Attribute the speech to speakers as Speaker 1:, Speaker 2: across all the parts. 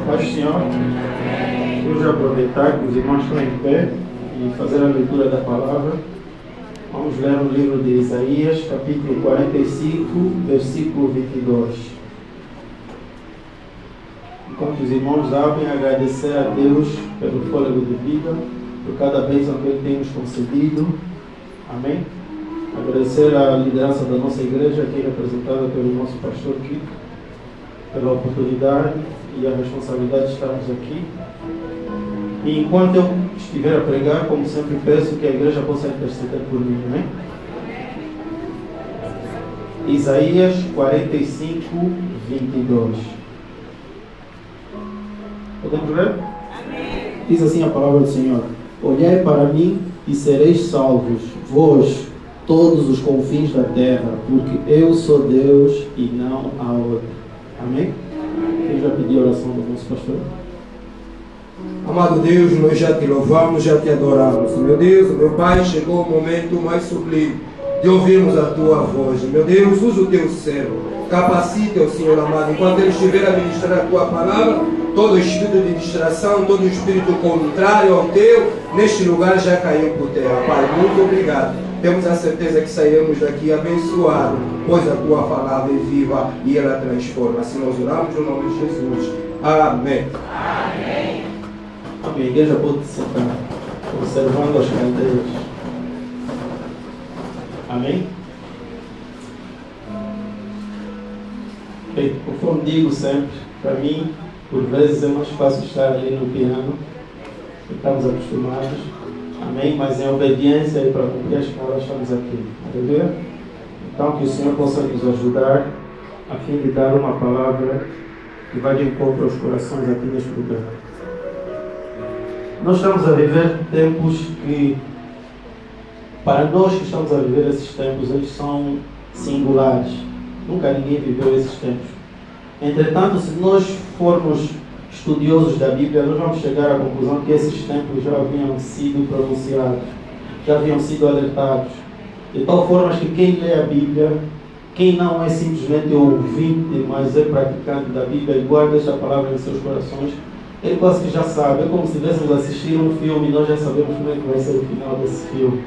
Speaker 1: Paz do Senhor. Vamos aproveitar que os irmãos estão em pé e fazer a leitura da palavra. Vamos ler o livro de Isaías, capítulo 45, versículo 22. Enquanto os irmãos abrem, agradecer a Deus pelo fôlego de vida, por cada bênção que Ele tem nos concedido. Amém? Agradecer a liderança da nossa igreja, aqui representada pelo nosso pastor Kiko, pela oportunidade e a responsabilidade de estarmos aqui. E enquanto eu estiver a pregar, como sempre peço que a igreja possa interceder por mim, amém? Isaías 45, 22. Podemos ler? Amém. Diz assim a palavra do Senhor: olhai para mim e sereis salvos, vós, todos os confins da terra, porque eu sou Deus e não há outro. Amém? Eu já pedi a oração do nosso pastor.
Speaker 2: Amado Deus, nós já te louvamos, já te adoramos. Meu Deus, meu Pai, chegou o momento mais sublime de ouvirmos a tua voz. Meu Deus, usa o teu servo, capacite o Senhor amado, enquanto ele estiver a ministrar a tua palavra, todo espírito de distração, todo espírito contrário ao teu, neste lugar já caiu por terra. Pai, muito obrigado. Temos a certeza que sairemos daqui abençoados, pois a tua palavra é viva e ela transforma. Assim nós oramos no nome de Jesus. Amém.
Speaker 1: Amém. A igreja pode sentar, observando as cadeiras. Amém? Bem, conforme digo sempre, para mim, por vezes é mais fácil estar ali no piano, estamos acostumados. Amém? Mas em obediência e para cumprir as palavras estamos aqui. Aleluia? Então que o Senhor possa nos ajudar a fim de dar uma palavra que vai de encontro aos corações aqui neste lugar. Nós estamos a viver tempos que, para nós que estamos a viver esses tempos, eles são singulares. Nunca ninguém viveu esses tempos. Entretanto, se nós formos estudiosos da Bíblia, nós vamos chegar à conclusão que esses tempos já haviam sido pronunciados, já haviam sido alertados. De tal forma que quem lê a Bíblia, quem não é simplesmente ouvinte, mas é praticante da Bíblia e guarda esta palavra em seus corações, ele quase que já sabe. É como se estivéssemos a assistir um filme e nós já sabemos como é que vai ser o final desse filme.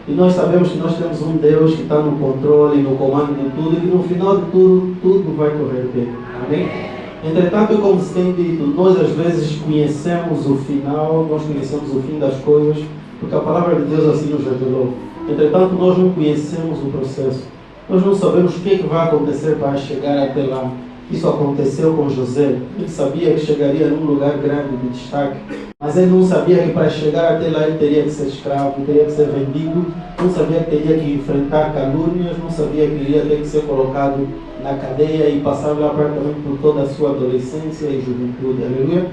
Speaker 1: E nós sabemos que nós temos um Deus que está no controle e no comando de tudo, e que no final de tudo, tudo vai correr bem. Amém? Entretanto, como se tem dito, nós às vezes conhecemos o final, nós conhecemos o fim das coisas, porque a palavra de Deus assim nos revelou. Entretanto, nós não conhecemos o processo. Nós não sabemos o que vai acontecer para chegar até lá. Isso aconteceu com José. Ele sabia que chegaria num lugar grande de destaque, mas ele não sabia que para chegar até lá ele teria que ser escravo, teria que ser vendido, não sabia que teria que enfrentar calúnias, não sabia que iria ter que ser colocado na cadeia e passar lá praticamente por toda a sua adolescência e juventude. Aleluia.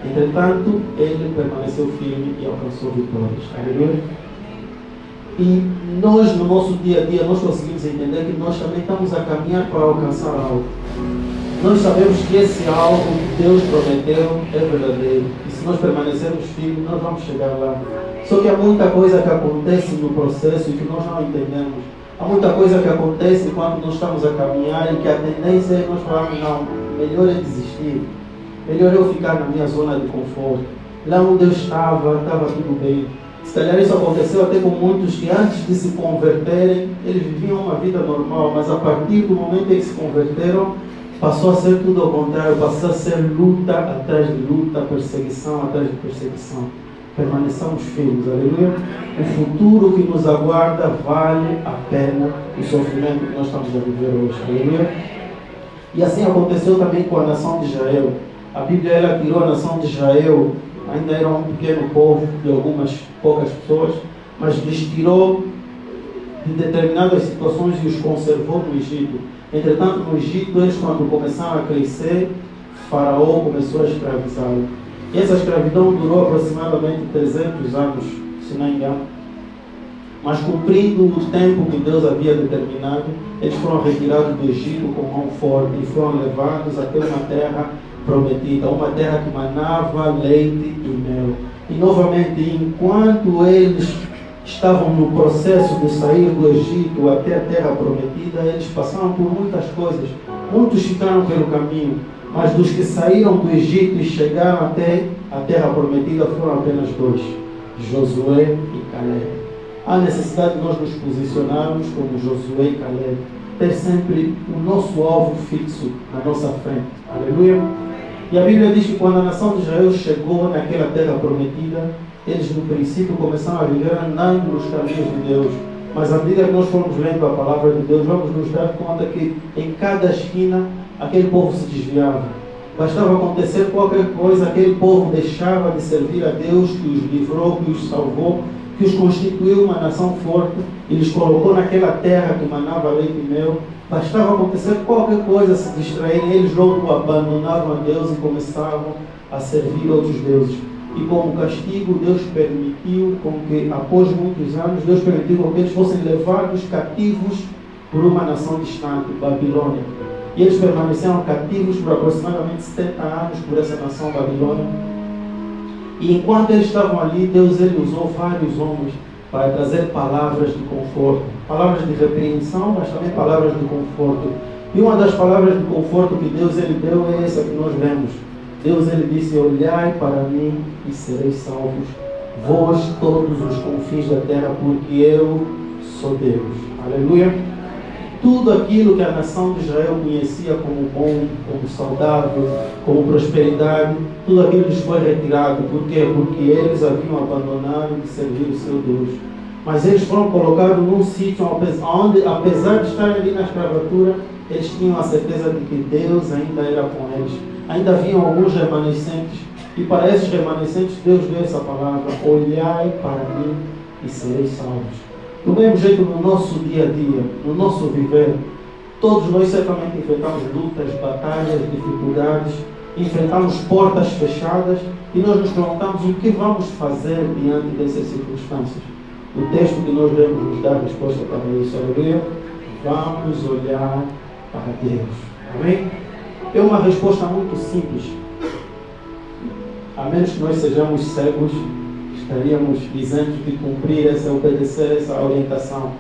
Speaker 1: Entretanto, ele permaneceu firme e alcançou vitórias. Aleluia. E nós, no nosso dia a dia, nós conseguimos entender que nós também estamos a caminhar para alcançar algo. Nós sabemos que esse algo que Deus prometeu é verdadeiro. E se nós permanecermos firmes, nós vamos chegar lá. Só que há muita coisa que acontece no processo e que nós não entendemos. Há muita coisa que acontece quando nós estamos a caminhar e que a tendência é nós falarmos: não, melhor é desistir. Melhor eu ficar na minha zona de conforto. Lá onde eu estava tudo bem. Se calhar isso aconteceu até com muitos que antes de se converterem, eles viviam uma vida normal, mas a partir do momento em que se converteram, passou a ser tudo ao contrário, passou a ser luta atrás de luta, perseguição atrás de perseguição. Permaneçamos firmes, aleluia. O futuro que nos aguarda vale a pena o sofrimento que nós estamos a viver hoje, aleluia. E assim aconteceu também com a nação de Israel. A Bíblia ela tirou a nação de Israel, ainda era um pequeno povo de algumas poucas pessoas, mas lhes tirou de determinadas situações e os conservou no Egito. Entretanto, no Egito, eles quando começaram a crescer, Faraó começou a escravizá-los. E essa escravidão durou aproximadamente 300 anos, se não me engano. Mas cumprindo o tempo que Deus havia determinado, eles foram retirados do Egito com mão forte e foram levados até uma terra prometida, uma terra que manava leite e mel. E novamente, enquanto eles estavam no processo de sair do Egito até a terra prometida, eles passaram por muitas coisas. Muitos ficaram pelo caminho. Mas dos que saíram do Egito e chegaram até a terra prometida foram apenas dois, Josué e Caleb. Há necessidade de nós nos posicionarmos como Josué e Caleb, ter sempre o nosso alvo fixo na nossa frente. Aleluia! E a Bíblia diz que quando a nação de Israel chegou naquela terra prometida, eles no princípio começaram a viver andando nos caminhos de Deus. Mas à medida que nós formos lendo a palavra de Deus, vamos nos dar conta que em cada esquina aquele povo se desviava. Bastava acontecer qualquer coisa, aquele povo deixava de servir a Deus que os livrou, que os salvou, que os constituiu uma nação forte e lhes colocou naquela terra que manava leite e mel. Bastava acontecer qualquer coisa, se distraírem, eles logo abandonavam a Deus e começavam a servir outros deuses. E como castigo, Deus permitiu com que, após muitos anos, Deus permitiu com que eles fossem levados cativos por uma nação distante, Babilônia. E eles permaneceram cativos por aproximadamente 70 anos por essa nação Babilônia. E enquanto eles estavam ali, Deus ele usou vários homens para trazer palavras de conforto, palavras de repreensão, mas também palavras de conforto. E uma das palavras de conforto que Deus ele deu é essa que nós vemos. Deus ele disse: olhai para mim e sereis salvos, vós todos os confins da terra, porque eu sou Deus. Aleluia! Tudo aquilo que a nação de Israel conhecia como bom, como saudável, como prosperidade, tudo aquilo lhes foi retirado. Por quê? Porque eles haviam abandonado de servir o seu Deus. Mas eles foram colocados num sítio onde, apesar de estarem ali na escravatura, eles tinham a certeza de que Deus ainda era com eles. Ainda haviam alguns remanescentes. E para esses remanescentes, Deus deu essa palavra: olhai para mim e sereis salvos. Do mesmo jeito, no nosso dia a dia, no nosso viver, todos nós certamente enfrentamos lutas, batalhas, dificuldades, enfrentamos portas fechadas e nós nos perguntamos o que vamos fazer diante dessas circunstâncias. O texto que nós lemos nos dá a resposta para isso. Aleluia. Vamos olhar para Deus. Amém? É uma resposta muito simples. A menos que nós sejamos cegos, estaríamos isentos de cumprir obedecer essa orientação.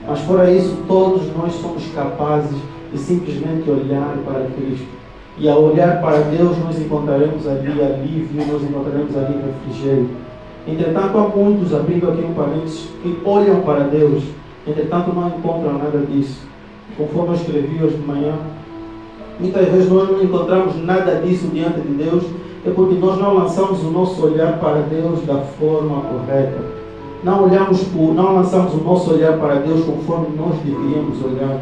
Speaker 1: Mas fora isso, todos nós somos capazes de simplesmente olhar para Cristo. E ao olhar para Deus, nós encontraremos ali alívio, nós encontraremos ali refrigério. Entretanto, há muitos, abrindo aqui um parênteses, que olham para Deus, entretanto não encontram nada disso. Conforme eu escrevi hoje de manhã, muitas vezes nós não encontramos nada disso diante de Deus, é porque nós não lançamos o nosso olhar para Deus da forma correta. Não lançamos o nosso olhar para Deus conforme nós deveríamos olhar.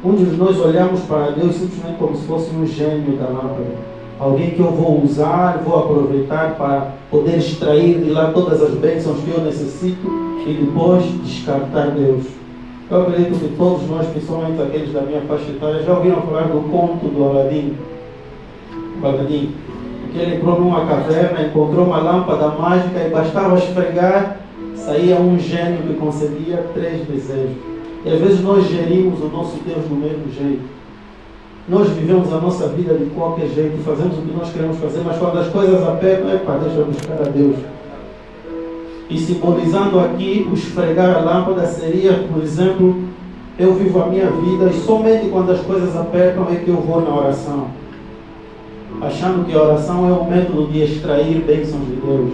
Speaker 1: Muitos de nós olhamos para Deus simplesmente como se fosse um gênio da lâmpada. Alguém que eu vou usar, vou aproveitar para poder extrair de lá todas as bênçãos que eu necessito e depois descartar Deus. Eu acredito que todos nós, principalmente aqueles da minha faixa etária, já ouviram falar do conto do Aladim. Que ele entrou numa caverna, encontrou uma lâmpada mágica e bastava esfregar, saía um gênio que concedia 3 desejos. E às vezes nós gerimos o nosso Deus do mesmo jeito. Nós vivemos a nossa vida de qualquer jeito, fazemos o que nós queremos fazer, mas quando as coisas apertam, deixa eu buscar a Deus. E simbolizando aqui, o esfregar a lâmpada seria, por exemplo, eu vivo a minha vida e somente quando as coisas apertam é que eu vou na oração. Achando que a oração é um método de extrair bênçãos de Deus.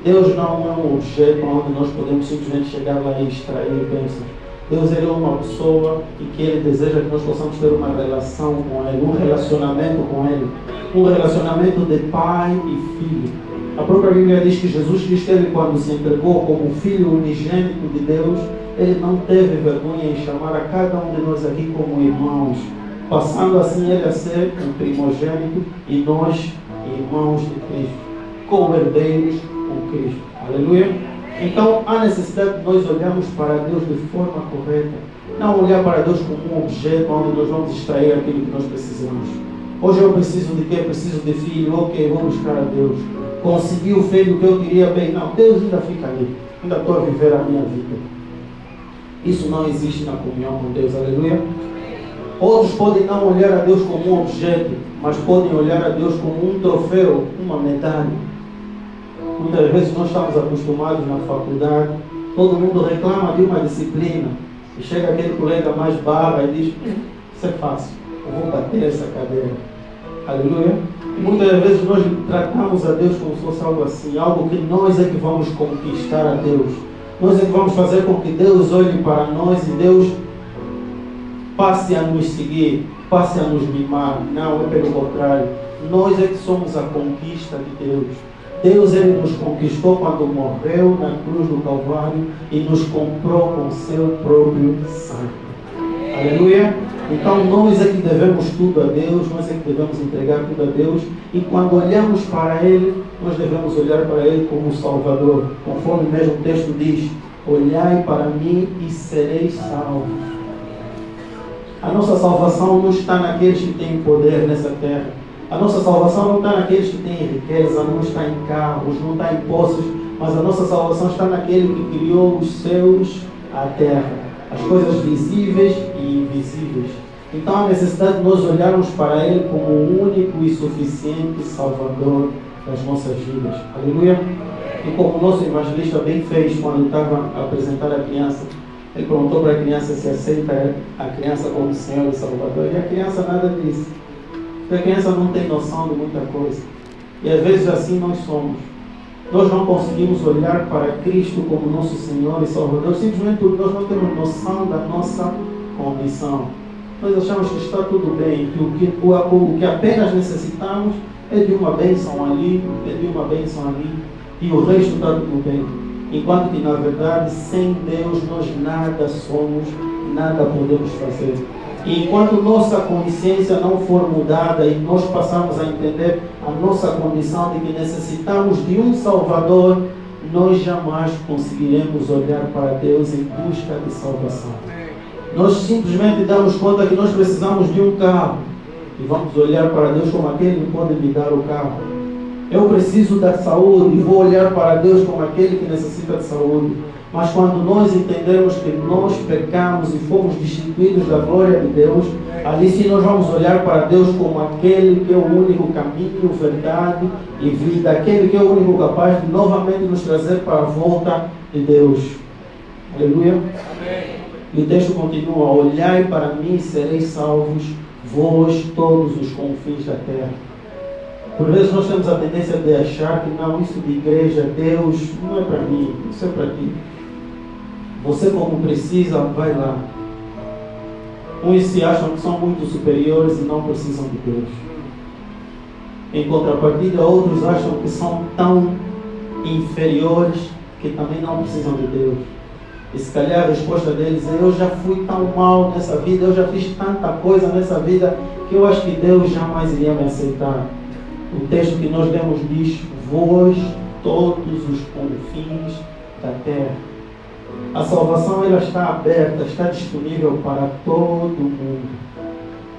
Speaker 1: Deus não é um objeto onde nós podemos simplesmente chegar lá e extrair bênçãos. Deus ele é uma pessoa e que Ele deseja que nós possamos ter uma relação com Ele, um relacionamento com Ele, um relacionamento de pai e filho. A própria Bíblia diz que Jesus Cristo, ele, quando se entregou como filho unigênito de Deus, Ele não teve vergonha em chamar a cada um de nós aqui como irmãos, passando assim ele a ser um primogênito e nós irmãos de Cristo, co-herdeiros com Cristo. Aleluia! Então há necessidade de nós olharmos para Deus de forma correta, não olhar para Deus como um objeto onde nós vamos extrair aquilo que nós precisamos. Hoje eu preciso de quê? Preciso de filho, ok, vou buscar a Deus. Consegui o filho que eu queria, bem, não, Deus ainda fica ali, ainda estou a viver a minha vida. Isso não existe na comunhão com Deus, aleluia! Outros podem não olhar a Deus como um objeto, mas podem olhar a Deus como um troféu, uma medalha. Muitas vezes nós estamos acostumados na faculdade, todo mundo reclama de uma disciplina, e chega aquele colega mais barra e diz: isso é fácil, eu vou bater essa cadeira. Aleluia! Muitas vezes nós tratamos a Deus como se fosse algo assim, algo que nós é que vamos conquistar a Deus. Nós é que vamos fazer com que Deus olhe para nós e Deus passe a nos seguir, passe a nos mimar. Não, é pelo contrário. Nós é que somos a conquista de Deus. Deus, Ele nos conquistou quando morreu na cruz do Calvário e nos comprou com seu próprio sangue. Aleluia! Então nós é que devemos tudo a Deus, nós é que devemos entregar tudo a Deus, e quando olhamos para Ele, nós devemos olhar para Ele como Salvador, conforme mesmo o texto diz: olhai para mim e sereis salvos. A nossa salvação não está naqueles que têm poder nessa terra. A nossa salvação não está naqueles que têm riqueza, não está em carros, não está em posses, mas a nossa salvação está naquele que criou os céus, a terra, as coisas visíveis e invisíveis. Então há necessidade de nós olharmos para Ele como o único e suficiente Salvador das nossas vidas. Aleluia! E como o nosso evangelista bem fez quando estava a apresentar a criança, ele perguntou para a criança se aceita a criança como Senhor e Salvador, e a criança nada disse. Porque a criança não tem noção de muita coisa. E às vezes assim nós somos. Nós não conseguimos olhar para Cristo como nosso Senhor e Salvador, simplesmente porque nós não temos noção da nossa condição. Nós achamos que está tudo bem, que o que apenas necessitamos é de uma bênção ali, é de uma bênção ali, e o resto está tudo bem. Enquanto que, na verdade, sem Deus nós nada somos, nada podemos fazer. E enquanto nossa consciência não for mudada e nós passarmos a entender a nossa condição de que necessitamos de um Salvador, nós jamais conseguiremos olhar para Deus em busca de salvação. Nós simplesmente damos conta que nós precisamos de um carro e vamos olhar para Deus como aquele que pode me dar o carro. Eu preciso da saúde e vou olhar para Deus como aquele que necessita de saúde. Mas quando nós entendermos que nós pecamos e fomos destituídos da glória de Deus, ali sim nós vamos olhar para Deus como aquele que é o único caminho, verdade e vida, aquele que é o único capaz de novamente nos trazer para a volta de Deus. Aleluia. Amém. E o texto continua: olhai para mim e sereis salvos, vós todos os confins da terra. Por vezes nós temos a tendência de achar que não, isso de igreja, Deus, não é para mim, isso é para ti. Você como precisa, vai lá. Uns se acham que são muito superiores e não precisam de Deus. Em contrapartida, outros acham que são tão inferiores que também não precisam de Deus. E se calhar a resposta deles é: eu já fui tão mal nessa vida, eu já fiz tanta coisa nessa vida, que eu acho que Deus jamais iria me aceitar. O texto que nós lemos diz: vós todos os confins da terra. A salvação ela está aberta, está disponível para todo mundo.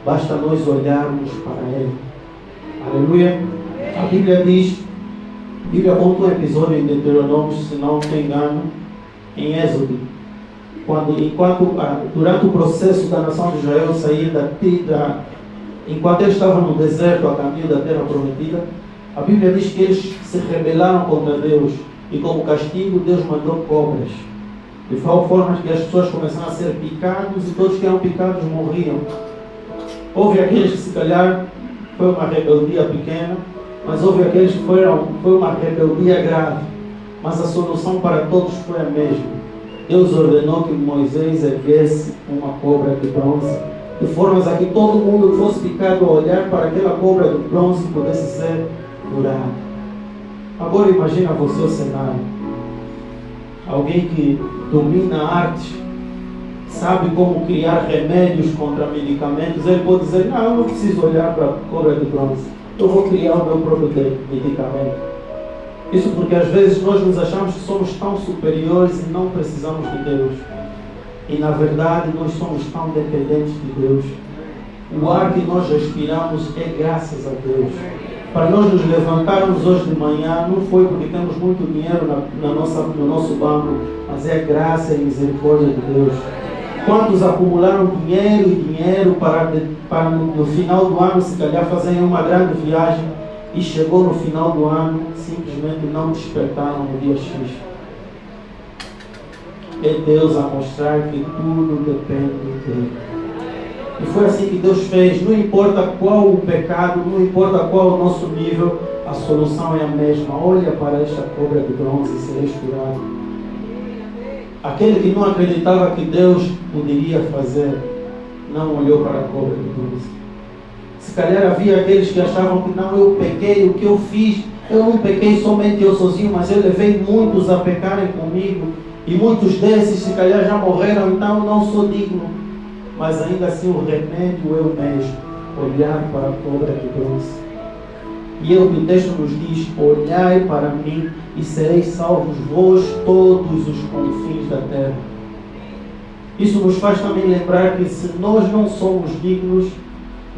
Speaker 1: Basta nós olharmos para Ele. Aleluia. A Bíblia diz, a Bíblia conta um episódio em Deuteronômio, se não me engano, em Êxodo, durante o processo da nação de Israel sair enquanto eles estavam no deserto a caminho da terra prometida, a Bíblia diz que eles se rebelaram contra Deus e como castigo Deus mandou cobras, de tal forma que as pessoas começaram a ser picados e todos que eram picados morriam. Houve aqueles que se calhar foi uma rebeldia pequena, mas houve aqueles que foi uma rebeldia grave. Mas a solução para todos foi a mesma. Deus ordenou que Moisés erguesse uma cobra de bronze, de formas a que todo mundo que fosse picado ao olhar para aquela cobra de bronze pudesse ser curado. Agora imagina você o cenário. Alguém que domina artes, sabe como criar remédios contra medicamentos, ele pode dizer: não, eu não preciso olhar para a cobra de bronze, eu vou criar o meu próprio medicamento. Isso porque às vezes nós nos achamos que somos tão superiores e não precisamos de Deus. E na verdade nós somos tão dependentes de Deus. O ar que nós respiramos é graças a Deus. Para nós nos levantarmos hoje de manhã não foi porque temos muito dinheiro no nosso banco, mas é a graça e misericórdia de Deus. Quantos acumularam dinheiro para no final do ano se calhar fazerem uma grande viagem e chegou no final do ano, simplesmente não despertaram no dia X. É Deus a mostrar que tudo depende dele. E foi assim que Deus fez. Não importa qual o pecado, não importa qual o nosso nível, a solução é a mesma. Olha para esta cobra de bronze e sereis curado. Aquele que não acreditava que Deus poderia fazer, não olhou para a cobra de bronze. Se calhar havia aqueles que achavam que não, eu pequei, o que eu fiz, eu não pequei somente eu sozinho, mas eu levei muitos a pecarem comigo. E muitos desses, se calhar, já morreram, então eu não sou digno. Mas ainda assim o remédio é o mesmo, olhar para a cobra de bronze. E o que o texto nos diz: olhai para mim e sereis salvos vós todos os confins da terra. Isso nos faz também lembrar que se nós não somos dignos,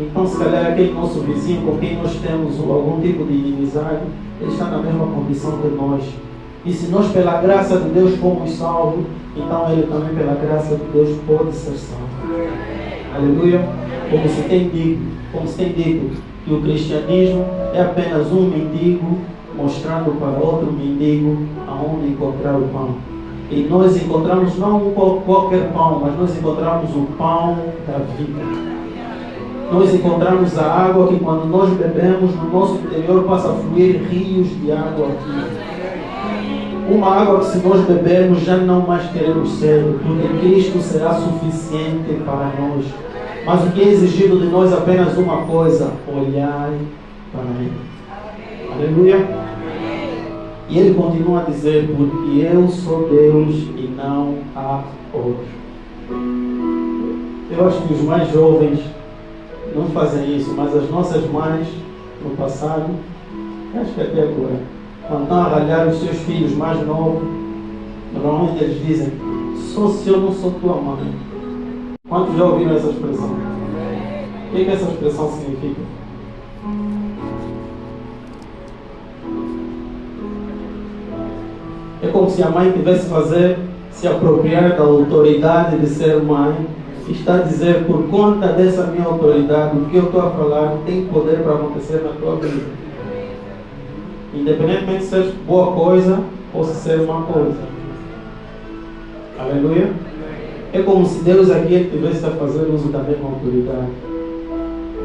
Speaker 1: então se calhar aquele nosso vizinho com quem nós temos algum tipo de inimizade, ele está na mesma condição que nós. E se nós pela graça de Deus fomos salvos, então ele também pela graça de Deus pode ser salvo. Aleluia. Como se tem dito que o cristianismo é apenas um mendigo mostrando para outro mendigo aonde encontrar o pão. E nós encontramos não qualquer pão, mas nós encontramos o pão da vida. Nós encontramos a água que quando nós bebemos, no nosso interior passa a fluir rios de água aqui. Uma água que se nós bebermos já não mais queremos ser, porque Cristo será suficiente para nós. Mas o que é exigido de nós é apenas uma coisa: olhai para Ele. Aleluia. E Ele continua a dizer: porque eu sou Deus e não há outro. Eu acho que os mais jovens não fazem isso, mas as nossas mães, no passado, acho que até agora, quando estão a ralhar os seus filhos mais novos, normalmente eles dizem: só se eu não sou tua mãe. Quantos já ouviram essa expressão? O que essa expressão significa? É como se a mãe tivesse se apropriar da autoridade de ser mãe. Está a dizer: por conta dessa minha autoridade, o que eu estou a falar tem poder para acontecer na tua vida. Independentemente de ser boa coisa ou se ser má coisa. Aleluia. É como se Deus aqui estivesse a fazer uso da mesma autoridade.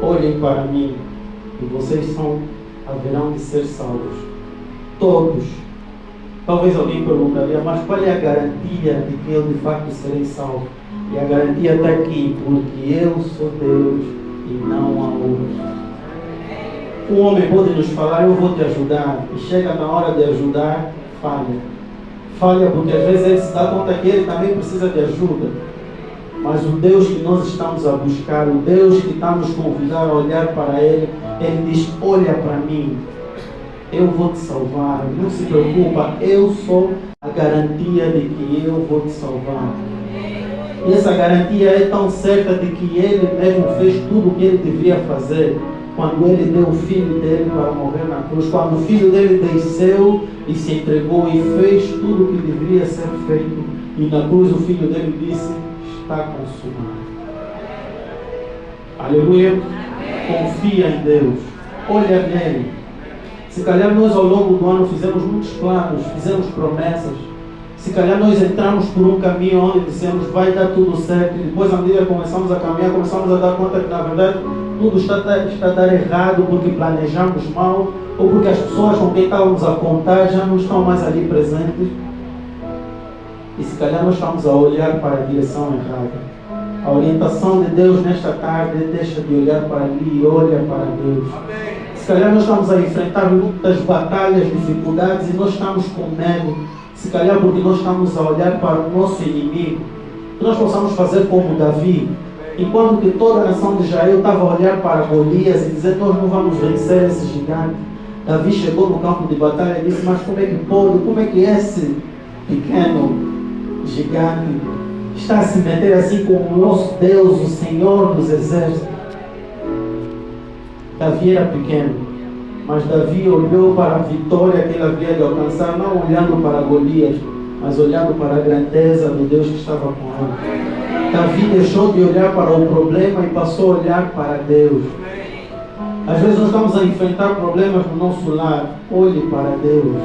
Speaker 1: Olhem para mim e vocês haverão de ser salvos. Todos. Talvez alguém perguntaria: mas qual é a garantia de que eu de facto serei salvo? E a garantia está aqui: porque eu sou Deus e não há outro. Um homem pode nos falar: eu vou te ajudar, e chega na hora de ajudar, falha. Falha porque às vezes ele se dá conta que ele também precisa de ajuda. Mas o Deus que nós estamos a buscar, o Deus que está nos convidar a olhar para Ele, Ele diz: olha para mim, eu vou te salvar, não se preocupa, eu sou a garantia de que eu vou te salvar. E essa garantia é tão certa de que Ele mesmo fez tudo o que Ele deveria fazer quando Ele deu o Filho dele para morrer na cruz, quando o Filho dele desceu e se entregou e fez tudo o que deveria ser feito, e na cruz o Filho dele disse: está consumado. Aleluia. Confia em Deus, olha nele. Se calhar nós ao longo do ano fizemos muitos planos, fizemos promessas. Se calhar nós entramos por um caminho onde dissemos: vai dar tudo certo, e depois à medida que começamos a caminhar, começamos a dar conta que na verdade tudo está a dar errado porque planejamos mal, ou porque as pessoas com quem estávamos a contar já não estão mais ali presentes. E se calhar nós estamos a olhar para a direção errada. A orientação de Deus nesta tarde deixa de olhar para ali e olha para Deus. Se calhar nós estamos a enfrentar lutas, batalhas, dificuldades e nós estamos com medo. Se calhar porque nós estamos a olhar para o nosso inimigo. Que nós possamos fazer como Davi. Enquanto que toda a nação de Israel estava a olhar para Golias e dizer: nós não vamos vencer esse gigante. Davi chegou no campo de batalha e disse: mas como é que pode? Como é que esse pequeno gigante está a se meter assim com o nosso Deus, o Senhor dos Exércitos? Davi era pequeno, mas Davi olhou para a vitória que ele havia de alcançar, não olhando para Golias, mas olhando para a grandeza do Deus que estava com ele. Davi deixou de olhar para o problema e passou a olhar para Deus. Às vezes nós estamos a enfrentar problemas no nosso lar. Olhe para Deus.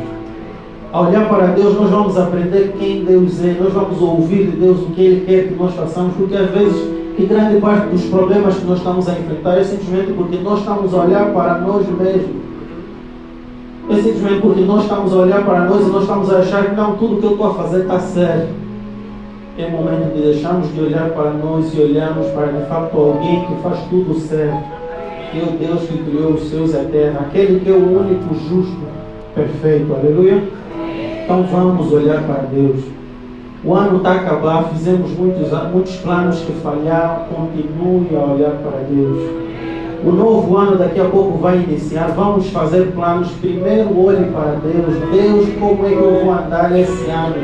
Speaker 1: Ao olhar para Deus, nós vamos aprender quem Deus é. Nós vamos ouvir de Deus o que Ele quer que nós façamos. Porque às vezes que grande parte dos problemas que nós estamos a enfrentar é simplesmente porque nós estamos a olhar para nós mesmos. É simplesmente porque nós estamos a olhar para nós e nós estamos a achar que não, tudo que eu estou a fazer está certo. É momento de deixarmos de olhar para nós e olharmos para, de fato, alguém que faz tudo certo. Que é o Deus que criou os céus e a terra, aquele que é o único justo, perfeito. Aleluia? Então vamos olhar para Deus. O ano está a acabar, fizemos muitos planos que falharam. Continue a olhar para Deus. O novo ano daqui a pouco vai iniciar. Vamos fazer planos. Primeiro olhe para Deus. Deus, como é que eu vou andar esse ano?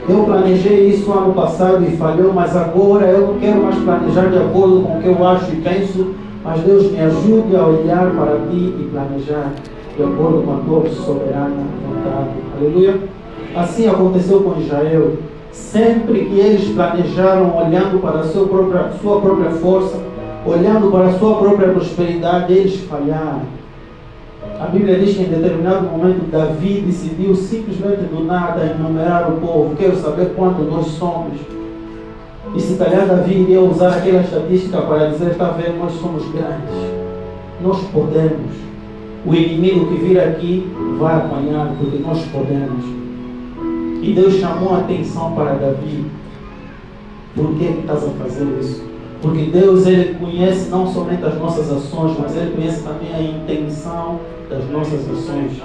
Speaker 1: Eu planejei isso ano passado e falhou, mas agora eu não quero mais planejar de acordo com o que eu acho e penso. Mas Deus, me ajude a olhar para Ti e planejar de acordo com a Tua soberana vontade. Aleluia. Assim aconteceu com Israel. Sempre que eles planejaram olhando para a sua própria força, olhando para a sua própria prosperidade, eles falharam. A Bíblia diz que em determinado momento Davi decidiu simplesmente do nada enumerar o povo. Quero saber quanto nós somos. E se calhar Davi iria usar aquela estatística para dizer, está vendo, nós somos grandes. Nós podemos. O inimigo que vir aqui vai apanhar porque nós podemos. E Deus chamou a atenção para Davi. Por que estás a fazer isso? Porque Deus, Ele conhece não somente as nossas ações, mas Ele conhece também a intenção das nossas ações.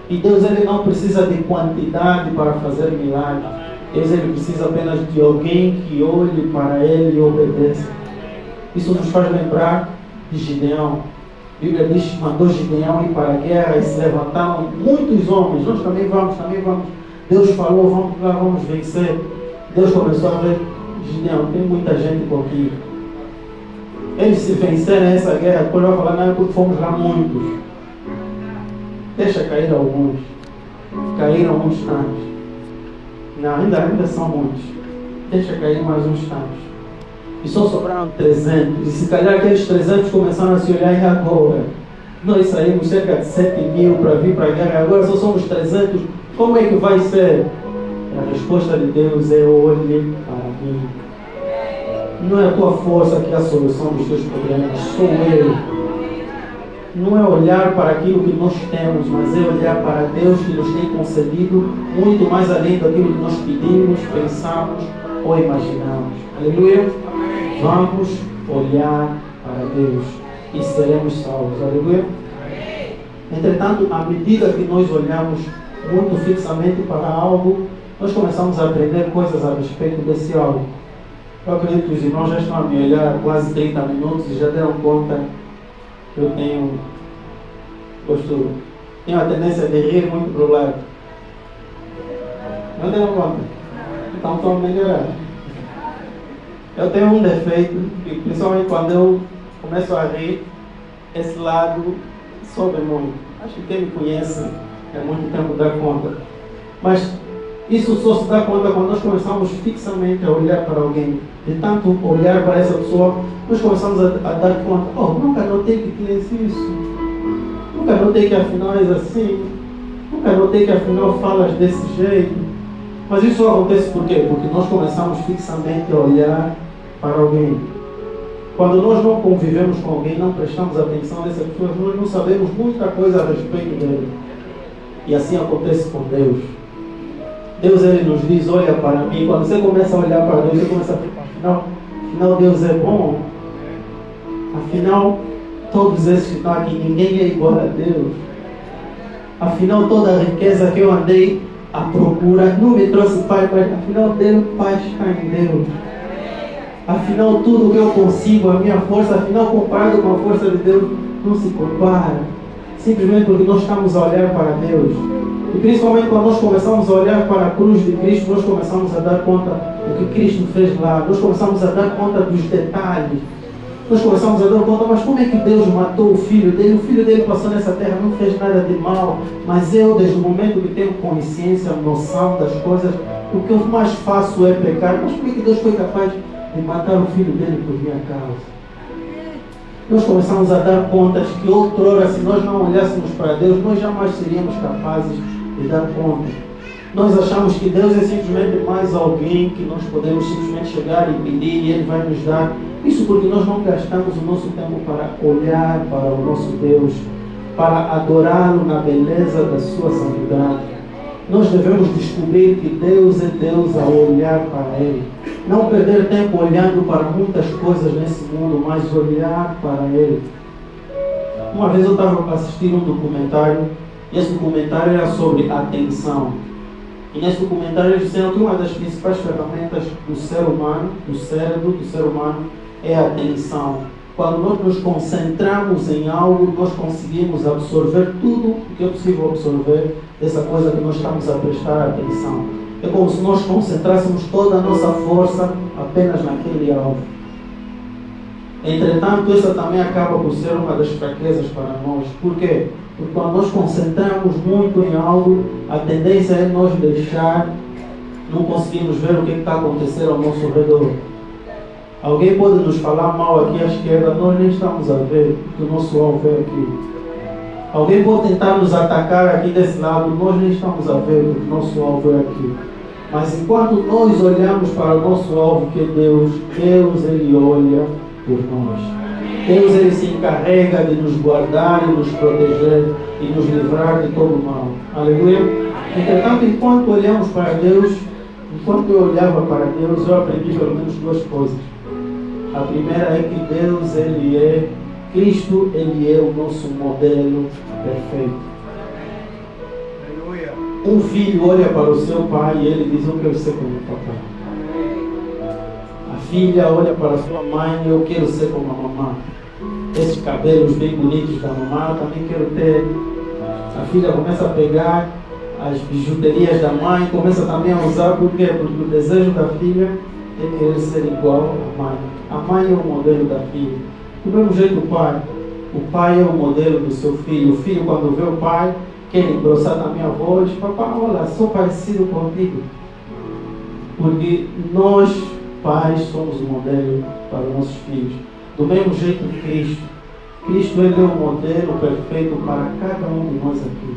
Speaker 1: E Deus, Ele não precisa de quantidade para fazer milagres. Deus, Ele precisa apenas de alguém que olhe para Ele e obedeça. Isso nos faz lembrar de Gideão. A Bíblia diz que mandou Gideão ir para a guerra e se levantaram muitos homens. Nós também vamos. Deus falou, vamos lá, vamos vencer. Deus começou a ver, Gideão, tem muita gente por aqui. Eles se vencerem essa guerra, depois vai falar, não, é porque fomos lá muitos. Deixa cair alguns. Caíram uns tantos. Não, ainda são muitos. Deixa cair mais uns tantos. E só sobraram 300. E se calhar aqueles 300 começaram a se olhar e agora. Nós saímos cerca de 7.000 para vir para a guerra. Agora só somos 300. Como é que vai ser? A resposta de Deus é olhe para mim. Não é a tua força que é a solução dos teus problemas. Sou eu. Não é olhar para aquilo que nós temos, mas é olhar para Deus que nos tem concedido muito mais além daquilo que nós pedimos, pensamos ou imaginamos. Aleluia? Vamos olhar para Deus e seremos salvos. Aleluia? Entretanto, à medida que nós olhamos muito fixamente para algo, nós começamos a aprender coisas a respeito desse algo. Eu acredito que os irmãos já estão a me olhar há quase 30 minutos e já deram conta que eu tenho a tendência de rir muito para o lado. Não deram conta? Então estão a melhorar. Eu tenho um defeito, que principalmente quando eu começo a rir, esse lado sobe muito. Acho que quem me conhece há muito tempo dá conta. Mas isso só se dá conta quando nós começamos fixamente a olhar para alguém. De tanto olhar para essa pessoa, nós começamos a dar conta. Oh, nunca notei que tinhas isso. Nunca notei que afinal és assim. Nunca notei que afinal falas desse jeito. Mas isso acontece por quê? Porque nós começamos fixamente a olhar para alguém. Quando nós não convivemos com alguém, não prestamos atenção nessa pessoa, nós não sabemos muita coisa a respeito dele. E assim acontece com Deus. Deus, Ele nos diz, olha para mim. Quando você começa a olhar para Deus, você começa a falar, afinal Deus é bom. Afinal, todos esses que estão aqui, ninguém é igual a Deus. Afinal, toda a riqueza que eu andei à procura não me trouxe paz, mas afinal, Deus, paz está em Deus. Afinal, tudo que eu consigo, a minha força, afinal, comparado com a força de Deus, não se compara. Simplesmente porque nós estamos a olhar para Deus. E principalmente quando nós começamos a olhar para a cruz de Cristo, nós começamos a dar conta do que Cristo fez lá. Nós começamos a dar conta dos detalhes. Nós começamos a dar conta, mas como é que Deus matou o filho dele? O filho dele passou nessa terra, não fez nada de mal. Mas eu, desde o momento que tenho consciência, noção das coisas, o que eu mais faço é pecar. Mas como é que Deus foi capaz de matar o filho dele por minha causa? Nós começamos a dar contas que outrora, se nós não olhássemos para Deus, nós jamais seríamos capazes de dar conta. Nós achamos que Deus é simplesmente mais alguém que nós podemos simplesmente chegar e pedir e Ele vai nos dar. Isso porque nós não gastamos o nosso tempo para olhar para o nosso Deus, para adorá-lo na beleza da sua santidade. Nós devemos descobrir que Deus é Deus ao olhar para Ele. Não perder tempo olhando para muitas coisas nesse mundo, mas olhar para Ele. Uma vez eu estava assistindo um documentário, e esse documentário era sobre atenção. E nesse documentário eles disseram que uma das principais ferramentas do ser humano, do cérebro do ser humano, é a atenção. Quando nós nos concentramos em algo, nós conseguimos absorver tudo o que é possível absorver dessa coisa que nós estamos a prestar atenção. É como se nós concentrássemos toda a nossa força apenas naquele alvo. Entretanto, essa também acaba por ser uma das fraquezas para nós. Por quê? Porque quando nós concentramos muito em algo, a tendência é nós deixar, não conseguimos ver o que está acontecendo ao nosso redor. Alguém pode nos falar mal aqui à esquerda, nós nem estamos a ver, porque o nosso alvo é aqui. Alguém pode tentar nos atacar aqui desse lado, nós nem estamos a ver, porque o nosso alvo é aqui. Mas enquanto nós olhamos para o nosso alvo, que é Deus, Deus Ele olha por nós. Deus Ele se encarrega de nos guardar e nos proteger e nos livrar de todo o mal. Aleluia. Entretanto, enquanto olhamos para Deus, enquanto eu olhava para Deus, eu aprendi pelo menos duas coisas. A primeira é que Deus, Ele é, Cristo, Ele é o nosso modelo perfeito.
Speaker 2: Aleluia.
Speaker 1: Um filho olha para o seu pai e ele diz: eu quero ser como o papai. A filha olha para a sua mãe e eu quero ser como a mamãe. Esses cabelos bem bonitos da mamãe eu também quero ter. A filha começa a pegar as bijuterias da mãe, começa também a usar, por quê? Porque o desejo da filha é querer ser igual à mãe. A mãe é o modelo da filha. Do mesmo jeito o pai é o modelo do seu filho. O filho, quando vê o pai, quer engrossar na minha voz: papai, olha, sou parecido contigo. Porque nós, pais, somos o modelo para os nossos filhos. Do mesmo jeito Cristo. Cristo, Ele é o modelo perfeito para cada um de nós aqui.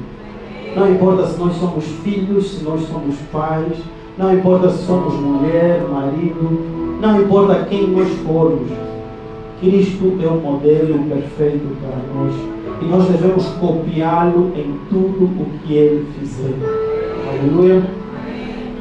Speaker 1: Não importa se nós somos filhos, se nós somos pais, não importa se somos mulher, marido, não importa quem nós formos. Cristo é o modelo perfeito para nós. E nós devemos copiá-lo em tudo o que Ele fizer. Aleluia.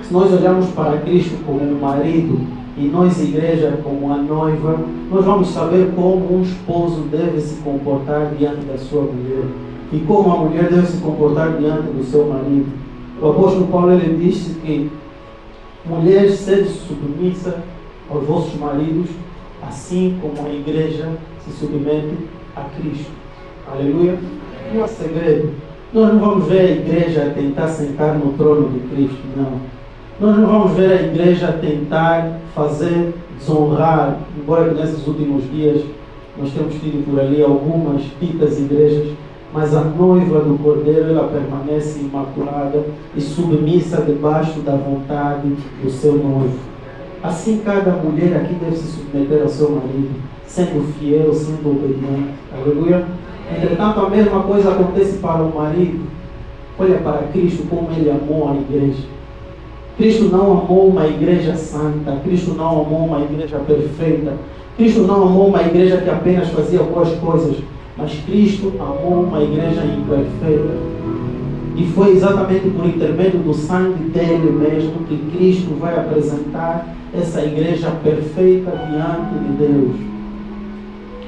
Speaker 1: Se nós olharmos para Cristo como um marido e nós, igreja, como a noiva, nós vamos saber como um esposo deve se comportar diante da sua mulher e como a mulher deve se comportar diante do seu marido. O apóstolo Paulo, ele disse que: mulheres, sede submissa aos vossos maridos, assim como a igreja se submete a Cristo. Aleluia. Não há segredo. Nós não vamos ver a igreja tentar sentar no trono de Cristo, não. Nós não vamos ver a igreja tentar fazer desonrar, embora nesses últimos dias nós temos tido por ali algumas ditas igrejas, mas a noiva do Cordeiro, ela permanece imaculada e submissa debaixo da vontade do seu noivo. Assim cada mulher aqui deve se submeter ao seu marido, sendo fiel, sendo obediente. Aleluia. Entretanto, a mesma coisa acontece para o marido. Olha para Cristo, como Ele amou a igreja. Cristo não amou uma igreja santa. Cristo não amou uma igreja perfeita. Cristo não amou uma igreja que apenas fazia boas coisas. Mas Cristo amou uma igreja imperfeita. E foi exatamente por intermédio do sangue dele mesmo que Cristo vai apresentar essa igreja perfeita diante de Deus.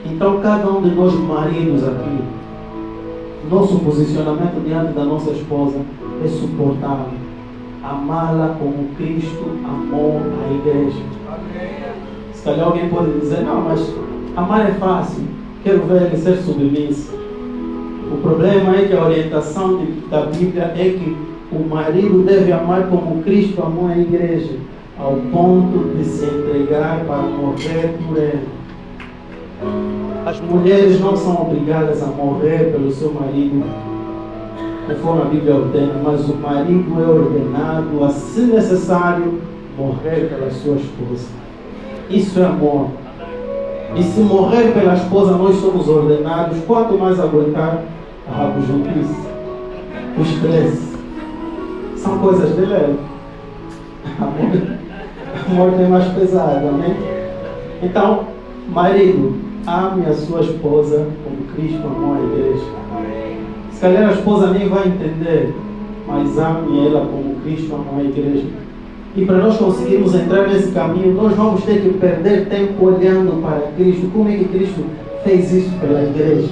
Speaker 1: Então, cada um de nós maridos aqui, nosso posicionamento diante da nossa esposa é suportá-la, amá-la como Cristo amou a igreja. Se calhar alguém pode dizer: não, mas amar é fácil, quero ver ele ser submisso. O problema é que a orientação da Bíblia é que o marido deve amar como Cristo amou a igreja, ao ponto de se entregar para morrer por ela. As mulheres não são obrigadas a morrer pelo seu marido, conforme a Bíblia ordena, mas o marido é ordenado a, se necessário, morrer pela sua esposa. Isso é amor. E se morrer pela esposa nós somos ordenados, quanto mais aguentar a rabugentice, o estresse. são coisas de leve. Amor é mais pesado, amém? Então, marido, ame a sua esposa como Cristo amou a igreja. Se calhar a esposa nem vai entender, mas ame ela como Cristo amou a igreja. E para nós conseguirmos entrar nesse caminho, nós vamos ter que perder tempo olhando para Cristo. Como é que Cristo fez isso pela igreja?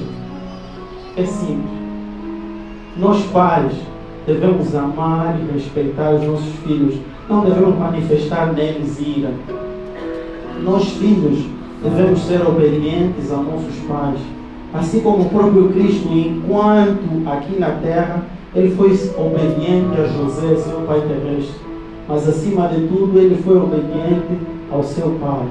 Speaker 1: É simples. Nós pais devemos amar e respeitar os nossos filhos. Não devemos manifestar neles ira. Nós filhos devemos ser obedientes aos nossos pais. Assim como o próprio Cristo, enquanto aqui na terra, ele foi obediente a José, seu pai terrestre. Mas acima de tudo, ele foi obediente ao seu pai.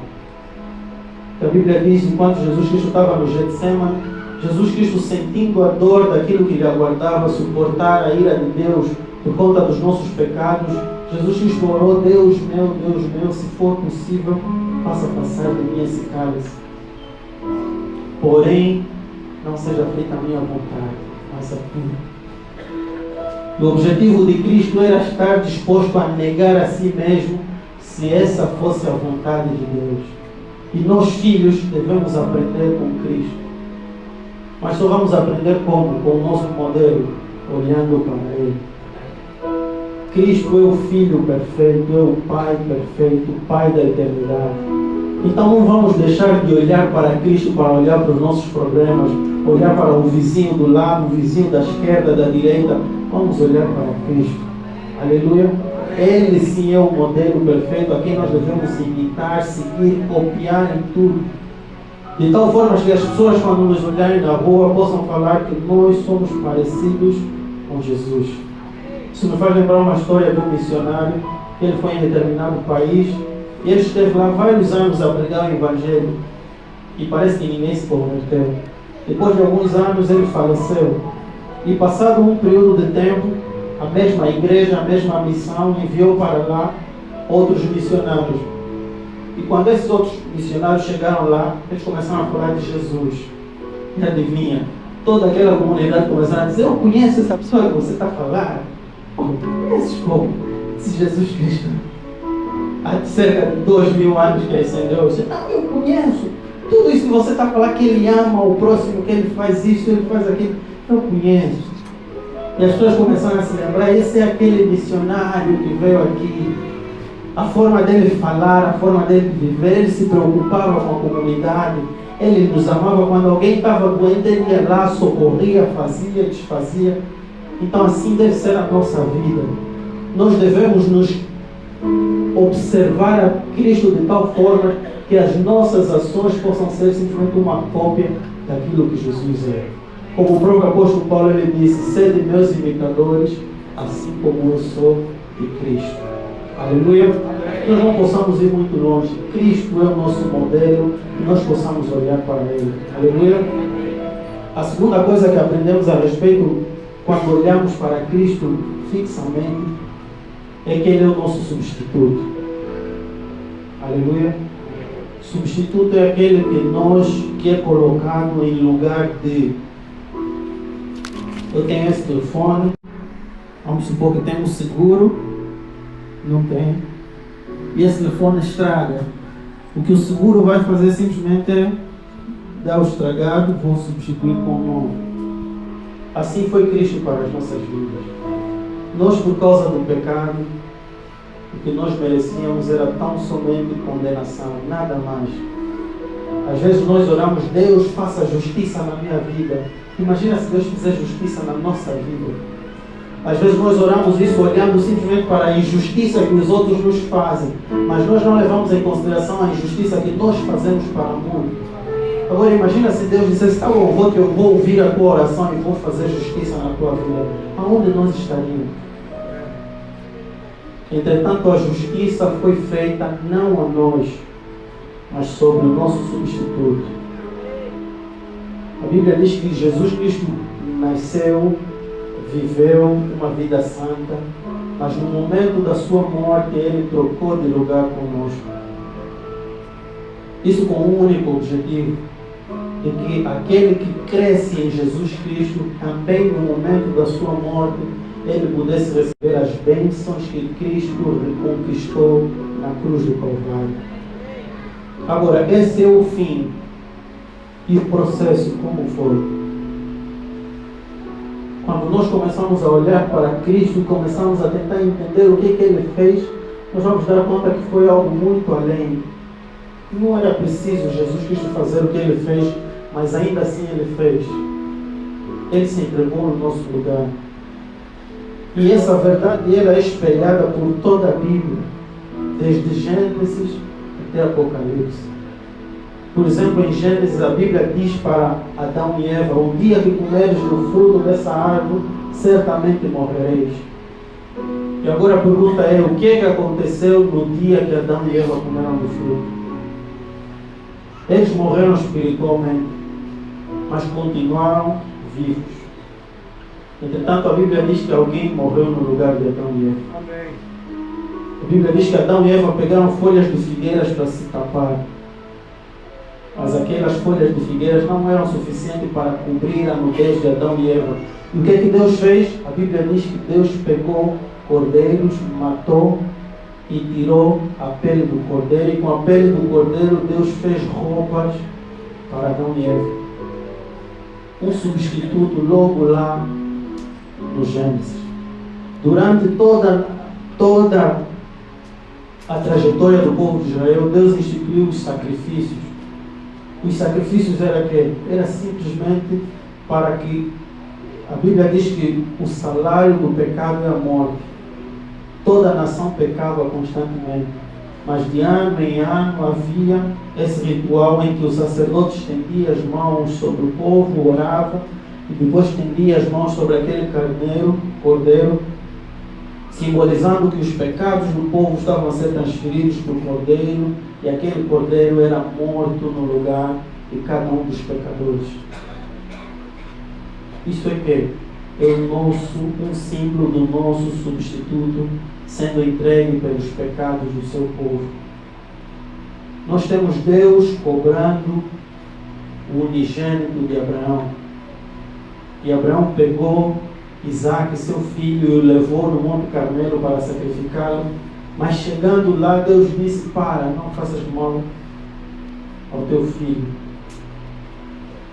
Speaker 1: A Bíblia diz, enquanto Jesus Cristo estava no Getsemane, Jesus Cristo, sentindo a dor daquilo que lhe aguardava, suportar a ira de Deus por conta dos nossos pecados, Jesus Cristo orou: Deus meu, se for possível, faça passar de mim esse cálice. Porém, não seja feita a minha vontade, mas a tua. O objetivo de Cristo era estar disposto a negar a si mesmo, se essa fosse a vontade de Deus. E nós, filhos, devemos aprender com Cristo. Mas só vamos aprender como? Com o nosso modelo, olhando para Ele. Cristo é o Filho perfeito, é o Pai perfeito, o Pai da eternidade. Então não vamos deixar de olhar para Cristo para olhar para os nossos problemas, olhar para o vizinho do lado, o vizinho da esquerda, da direita. Vamos olhar para Cristo. Aleluia. Ele sim é o modelo perfeito a quem nós devemos imitar, seguir, copiar em tudo. De tal forma que as pessoas, quando nos olharem na rua, possam falar que nós somos parecidos com Jesus. Isso me faz lembrar uma história de um missionário, que ele foi em determinado país e ele esteve lá vários anos a pregar o Evangelho e parece que ninguém se converteu. Depois de alguns anos ele faleceu e, passado um período de tempo, a mesma igreja, a mesma missão enviou para lá outros missionários. E quando esses outros missionários chegaram lá, eles começaram a falar de Jesus. E adivinha, toda aquela comunidade começaram a dizer: eu conheço essa pessoa que você está falando. Conheces como? Esse Jesus Cristo. Há cerca de 2000 anos que ascendeu. Você, não, eu conheço. Tudo isso que você está falando, que ele ama o próximo, que ele faz isso, ele faz aquilo. Eu conheço. E as pessoas começaram a se lembrar: esse é aquele missionário que veio aqui. A forma dele falar, a forma dele viver, ele se preocupava com a comunidade. Ele nos amava. Quando alguém estava doente, ele ia lá, socorria, fazia, desfazia. Então assim deve ser a nossa vida. Nós devemos nos observar a Cristo de tal forma que as nossas ações possam ser simplesmente uma cópia daquilo que Jesus é. Como o próprio apóstolo Paulo, ele disse: sede meus imitadores, assim como eu sou de Cristo. Aleluia. Que nós não possamos ir muito longe. Cristo é o nosso modelo e nós possamos olhar para Ele. Aleluia. A segunda coisa que aprendemos a respeito, quando olhamos para Cristo fixamente, é que Ele é o nosso substituto. Aleluia. Substituto é aquele que é colocado em lugar de. Eu tenho esse telefone, vamos supor que tenho um seguro, não tem, e esse telefone estraga. O que o seguro vai fazer simplesmente é dar o estragado, vou substituir com um novo. Assim foi Cristo para as nossas vidas. Nós, por causa do pecado, o que nós merecíamos era tão somente condenação, nada mais. Às vezes nós oramos: Deus, faça justiça na minha vida. Imagina se Deus fizer justiça na nossa vida. Às vezes nós oramos isso olhando simplesmente para a injustiça que os outros nos fazem, mas nós não levamos em consideração a injustiça que nós fazemos para o mundo. Agora imagina se Deus dissesse: tá bom, eu vou ouvir a tua oração e vou fazer justiça na tua vida. Aonde nós estaríamos? Entretanto, a justiça foi feita não a nós, mas sobre o nosso substituto. A Bíblia diz que Jesus Cristo nasceu, viveu uma vida santa, mas no momento da sua morte Ele trocou de lugar conosco. Isso com um único objetivo: de que aquele que cresce em Jesus Cristo, também no momento da sua morte, ele pudesse receber as bênçãos que Cristo reconquistou na cruz do Calvário. Agora, esse é o fim. E o processo, como foi? Quando nós começamos a olhar para Cristo e começamos a tentar entender o que Ele fez, nós vamos dar conta que foi algo muito além. Não era preciso Jesus Cristo fazer o que Ele fez, mas ainda assim Ele fez. Ele se entregou no nosso lugar. E essa verdade ela é espelhada por toda a Bíblia, desde Gênesis até Apocalipse. Por exemplo, em Gênesis a Bíblia diz para Adão e Eva: o dia que comeres do fruto dessa árvore, certamente morrereis. E agora a pergunta é: o que aconteceu no dia que Adão e Eva comeram do fruto? Eles morreram espiritualmente, mas continuaram vivos. Entretanto, a Bíblia diz que alguém morreu no lugar de Adão e Eva.
Speaker 2: Amém.
Speaker 1: A Bíblia diz que Adão e Eva pegaram folhas de figueiras para se tapar. Mas aquelas folhas de figueiras não eram suficientes para cobrir a nudez de Adão e Eva. E o que é que Deus fez? A Bíblia diz que Deus pegou cordeiros, matou e tirou a pele do cordeiro. E com a pele do cordeiro Deus fez roupas para Adão e Eva. Um substituto logo lá no Gênesis. Durante toda a trajetória do povo de Israel, Deus instituiu os sacrifícios. Os sacrifícios era simplesmente para que, a Bíblia diz que o salário do pecado é a morte. Toda a nação pecava constantemente, mas de ano em ano havia esse ritual em que o sacerdote estendia as mãos sobre o povo, orava, e depois estendia as mãos sobre aquele cordeiro, simbolizando que os pecados do povo estavam a ser transferidos para o cordeiro, e aquele cordeiro era morto no lugar de cada um dos pecadores. Isso é que é um símbolo do nosso substituto sendo entregue pelos pecados do seu povo. Nós temos Deus cobrando o unigênito de Abraão. E Abraão pegou Isaac, seu filho, e o levou no Monte Carmelo para sacrificá-lo. Mas chegando lá, Deus disse: para, não faças mal ao teu filho.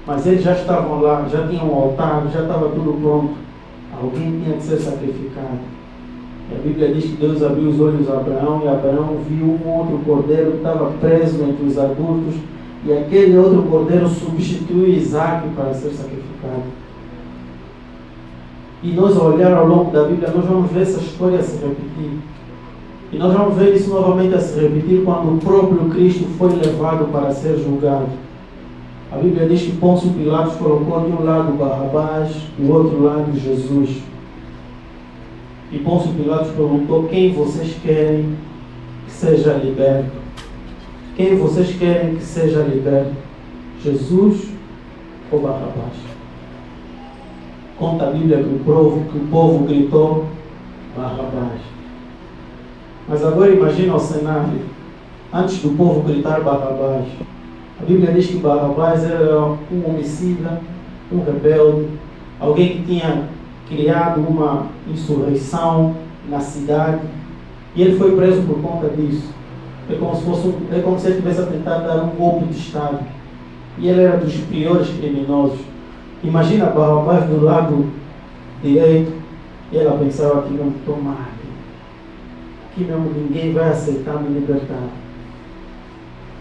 Speaker 1: Mas eles já estavam lá, já tinham um altar, já estava tudo pronto. Alguém tinha que ser sacrificado. E a Bíblia diz que Deus abriu os olhos a Abraão, e Abraão viu um outro cordeiro que estava preso entre os adultos, e aquele outro cordeiro substituiu Isaac para ser sacrificado. E nós, ao olhar ao longo da Bíblia, nós vamos ver essa história se repetir. E nós vamos ver isso novamente a se repetir quando o próprio Cristo foi levado para ser julgado. A Bíblia diz que Pôncio Pilatos colocou de um lado Barrabás, do outro lado Jesus. E Pôncio Pilatos perguntou: quem vocês querem que seja liberto? Quem vocês querem que seja liberto? Jesus ou Barrabás? Conta a Bíblia que o povo gritou: Barrabás. Mas agora imagina o cenário. Antes do povo gritar Barrabás, a Bíblia diz que Barrabás era um homicida, um rebelde, alguém que tinha criado uma insurreição na cidade, e ele foi preso por conta disso. É como se ele estivesse a tentar dar um golpe de Estado. E ele era dos piores criminosos. Imagina Barrabás do lado direito, e ela pensava que não tomar. Que mesmo ninguém vai aceitar me libertar.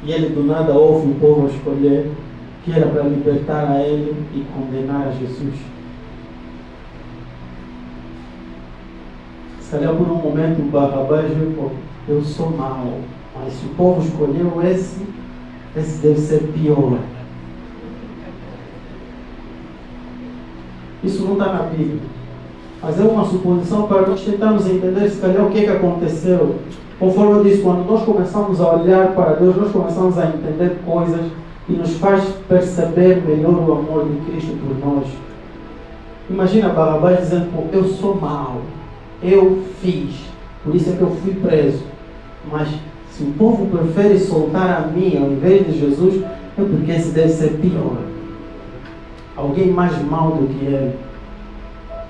Speaker 1: E ele do nada ouve o povo escolher que era para libertar a ele e condenar a Jesus. Se calhar por um momento o Barrabás viu: eu sou mau, mas se o povo escolheu esse deve ser pior. Isso não está na Bíblia. Mas é uma suposição para nós tentarmos entender, se calhar, o que aconteceu. Conforme eu disse, quando nós começamos a olhar para Deus, nós começamos a entender coisas e nos faz perceber melhor o amor de Cristo por nós. Imagina Barrabás dizendo: eu sou mau, eu fiz, por isso é que eu fui preso. Mas se o povo prefere soltar a mim ao invés de Jesus, é porque esse deve ser pior. alguém mais mau do que ele.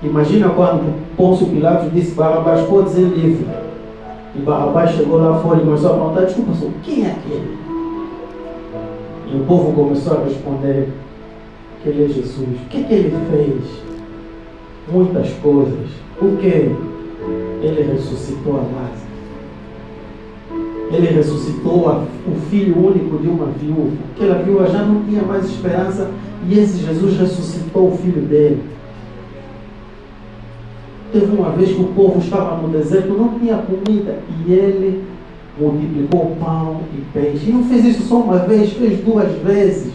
Speaker 1: Imagina quando Pôncio Pilatos disse: Barrabás, pode ser livre. E Barrabás chegou lá fora e começou a perguntar: desculpa, senhor, quem é aquele? E o povo começou a responder que ele é Jesus. O que ele fez? Muitas coisas. O que? Ele ressuscitou a Lázaro. Ele ressuscitou o filho único de uma viúva. Aquela viúva já não tinha mais esperança e esse Jesus ressuscitou o filho dele. Teve uma vez que o povo estava no deserto, não tinha comida e ele multiplicou pão e peixe. E não fez isso só uma vez, fez 2 vezes.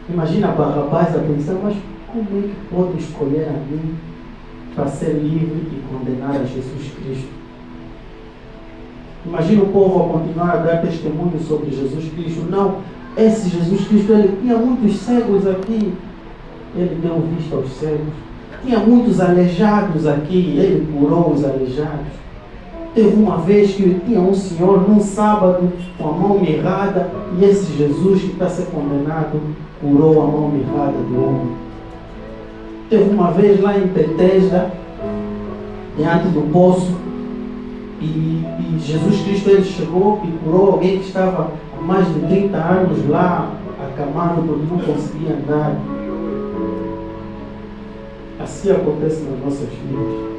Speaker 1: Imagina Barrabás a pensar: mas como é que pode escolher a mim para ser livre e condenar a Jesus Cristo? Imagina o povo a continuar a dar testemunho sobre Jesus Cristo. Não, esse Jesus Cristo, ele tinha muitos cegos aqui, ele deu vista aos cegos. Tinha muitos aleijados aqui, ele curou os aleijados. Teve uma vez que tinha um senhor num sábado com a mão mirrada e esse Jesus que está a ser condenado curou a mão mirrada do homem. Teve uma vez lá em Betesda, diante do poço, e Jesus Cristo ele chegou e curou alguém que estava há mais de 30 anos lá, acamado, porque não conseguia andar. Assim acontece nas nossas vidas.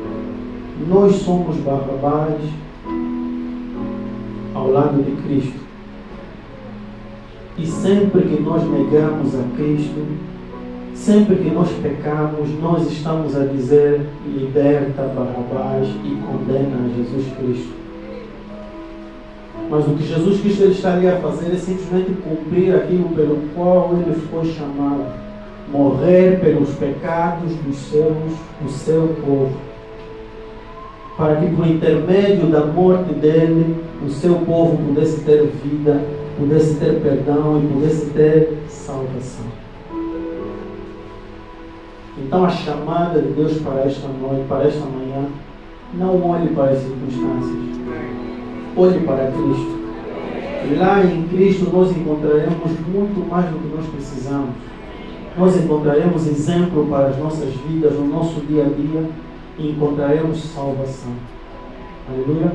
Speaker 1: Nós somos Barrabás ao lado de Cristo. E sempre que nós negamos a Cristo, sempre que nós pecamos, nós estamos a dizer: liberta Barrabás e condena a Jesus Cristo. Mas o que Jesus Cristo ele estaria a fazer é simplesmente cumprir aquilo pelo qual ele foi chamado: morrer pelos pecados do seu povo, para que por intermédio da morte dele, o seu povo pudesse ter vida, pudesse ter perdão e pudesse ter salvação. Então a chamada de Deus para esta noite, para esta manhã, não olhe para as circunstâncias, olhe para Cristo. E lá em Cristo nós encontraremos muito mais do que nós precisamos. Nós encontraremos exemplo para as nossas vidas, no nosso dia a dia, e encontraremos salvação. Aleluia.